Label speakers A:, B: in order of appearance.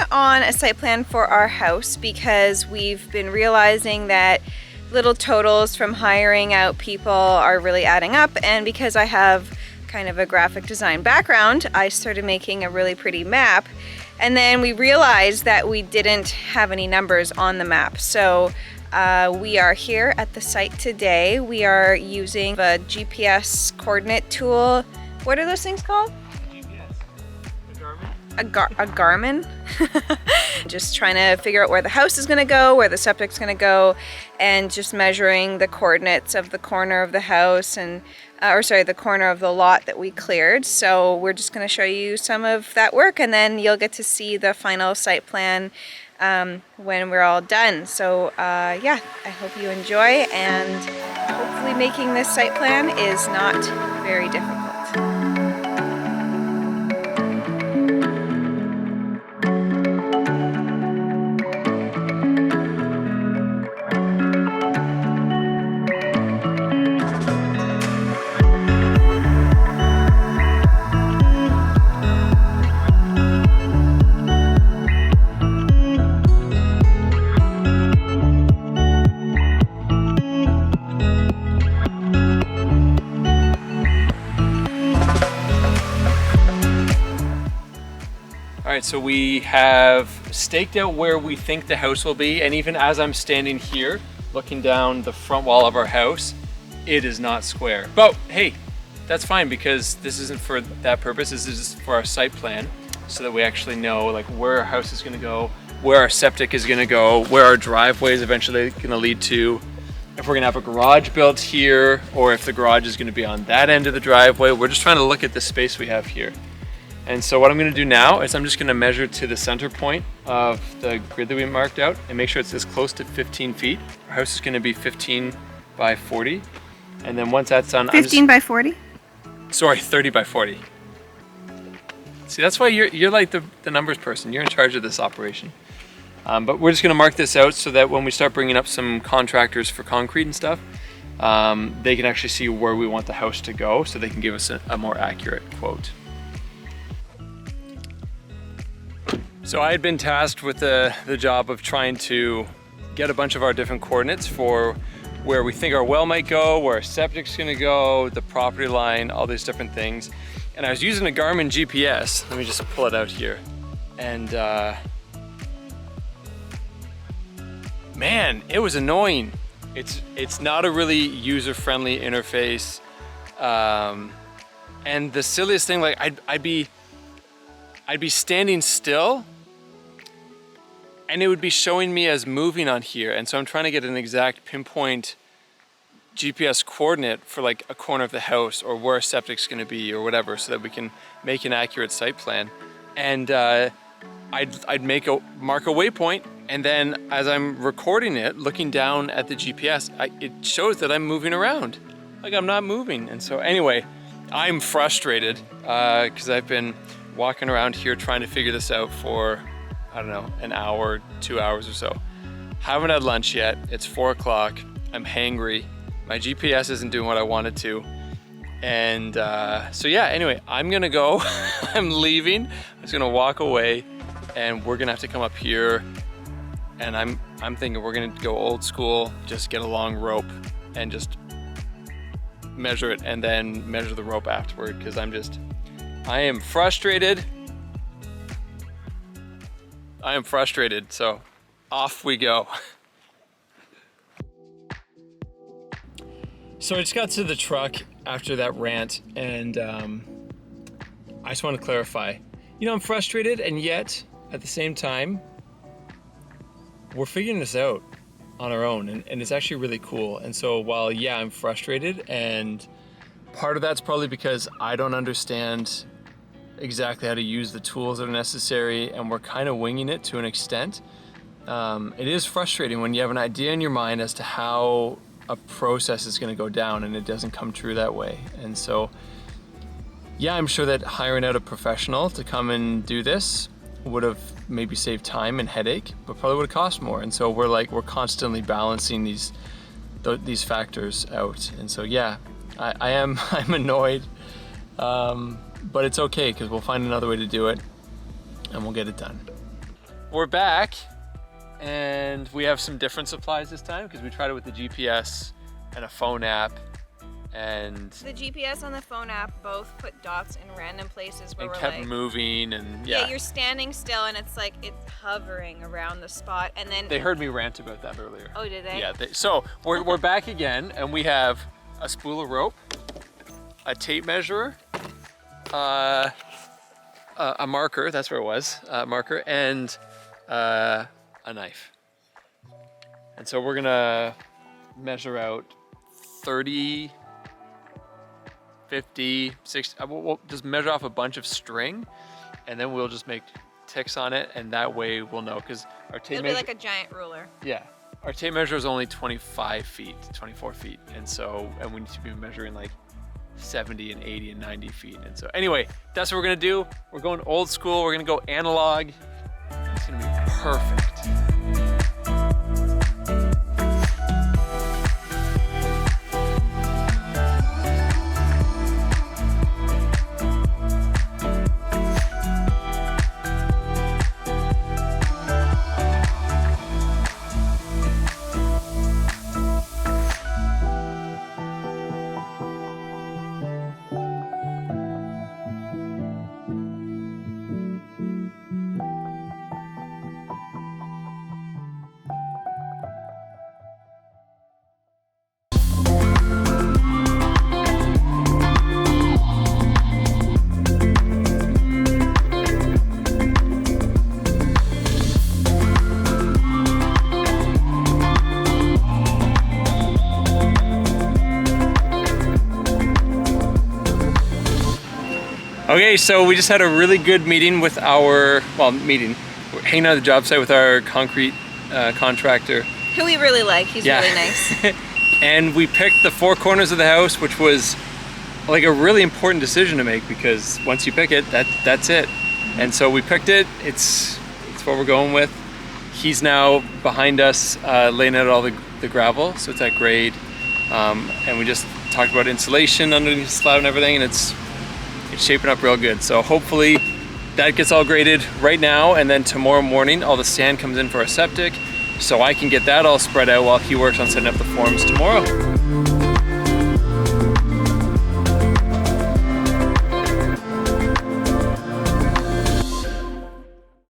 A: on a site plan for our house because we've been realizing that little totals from hiring out people are really adding up, and because I have kind of a graphic design background, I started making a really pretty map, and then we realized that we didn't have any numbers on the map. So we are here at the site today. We are using a GPS coordinate tool. What are those things called? A Garmin. Just trying to figure out where the house is going to go, where the septic's going to go, and just measuring the coordinates of the corner of the house and the corner of the lot that we cleared. So we're just going to show you some of that work, and then you'll get to see the final site plan when we're all done. So yeah, I hope you enjoy, and hopefully making this site plan is not very difficult.
B: Alright, so we have staked out where we think the house will be, and even as I'm standing here looking down the front wall of our house, it is not square. But hey, that's fine, because this isn't for that purpose. This is for our site plan, so that we actually know like where our house is going to go, where our septic is going to go, where our driveway is eventually going to lead to, if we're going to have a garage built here, or if the garage is going to be on that end of the driveway. We're just trying to look at the space we have here. And so what I'm going to do now is I'm just going to measure to the center point of the grid that we marked out and make sure it's as close to 15 feet. Our house is going to be 15 by 40. And then once that's done,
A: 15 by 40?
B: Sorry, 30 by 40. See, that's why you're like the numbers person. You're in charge of this operation. But we're just going to mark this out so that when we start bringing up some contractors for concrete and stuff, they can actually see where we want the house to go, so they can give us a more accurate quote. So I had been tasked with the job of trying to get a bunch of our different coordinates for where we think our well might go, where our septic's gonna go, the property line, all these different things. And I was using a Garmin GPS. Let me just pull it out here. And man, it was annoying. It's not a really user-friendly interface. And the silliest thing, like I'd be standing still and it would be showing me as moving on here. And so I'm trying to get an exact pinpoint GPS coordinate for like a corner of the house or where a septic's gonna be or whatever, so that we can make an accurate site plan. And I'd mark a waypoint, and then as I'm recording it, looking down at the GPS, it shows that I'm moving around. Like I'm not moving. And so anyway, I'm frustrated because I've been walking around here trying to figure this out for, I don't know, an hour, 2 hours or so. Haven't had lunch yet. It's 4 o'clock. I'm hangry. My GPS isn't doing what I wanted to. And so yeah, anyway, I'm gonna go. I'm leaving. I'm just gonna walk away, and we're gonna have to come up here. And I'm thinking we're gonna go old school, just get a long rope and just measure it, and then measure the rope afterward, because I am frustrated. I am frustrated, so off we go. So I just got to the truck after that rant, and I just want to clarify. You know, I'm frustrated, and yet at the same time, we're figuring this out on our own, and it's actually really cool. And so while, yeah, I'm frustrated, and part of that's probably because I don't understand exactly how to use the tools that are necessary, and we're kind of winging it to an extent. It is frustrating when you have an idea in your mind as to how a process is going to go down and it doesn't come true that way. And so, yeah, I'm sure that hiring out a professional to come and do this would have maybe saved time and headache, but probably would have cost more. And so we're constantly balancing these factors out. And so, yeah, I'm annoyed, but it's okay, because we'll find another way to do it and we'll get it done. we're back, and we have some different supplies this time because we tried it with the GPS and a phone app, and
A: The GPS on the phone app both put dots in random places where we're
B: kept
A: like,
B: moving, and
A: yeah, you're standing still and it's like it's hovering around the spot, and then
B: they heard me rant about that earlier.
A: Oh, did they?
B: Yeah. So we're back again, and we have a spool of rope, a tape measure, a marker. That's where it was. A marker and a knife. And so we're gonna measure out 30, 50, 60. We'll just measure off a bunch of string, and then we'll just make ticks on it, and that way we'll know, because our tape
A: It'll
B: measure,
A: be like a giant ruler.
B: yeah, our tape measure is only 25 feet, 24 feet, and we need to be measuring like 70 and 80 and 90 feet. And so anyway, that's what we're gonna do. We're going old school. We're gonna go analog. It's gonna be perfect. Okay, so we just had a really good meeting with we're hanging out at the job site with our concrete contractor.
A: Who we really like. He's
B: Yeah.
A: really nice.
B: And we picked the 4 corners of the house, which was like a really important decision to make, because once you pick it, that's it. And so we picked it. It's what we're going with. He's now behind us laying out all the gravel, so it's at grade. And we just talked about insulation underneath the slab and everything, and it's shaping up real good. So hopefully that gets all graded right now, and then tomorrow morning all the sand comes in for our septic, so I can get that all spread out while he works on setting up the forms tomorrow.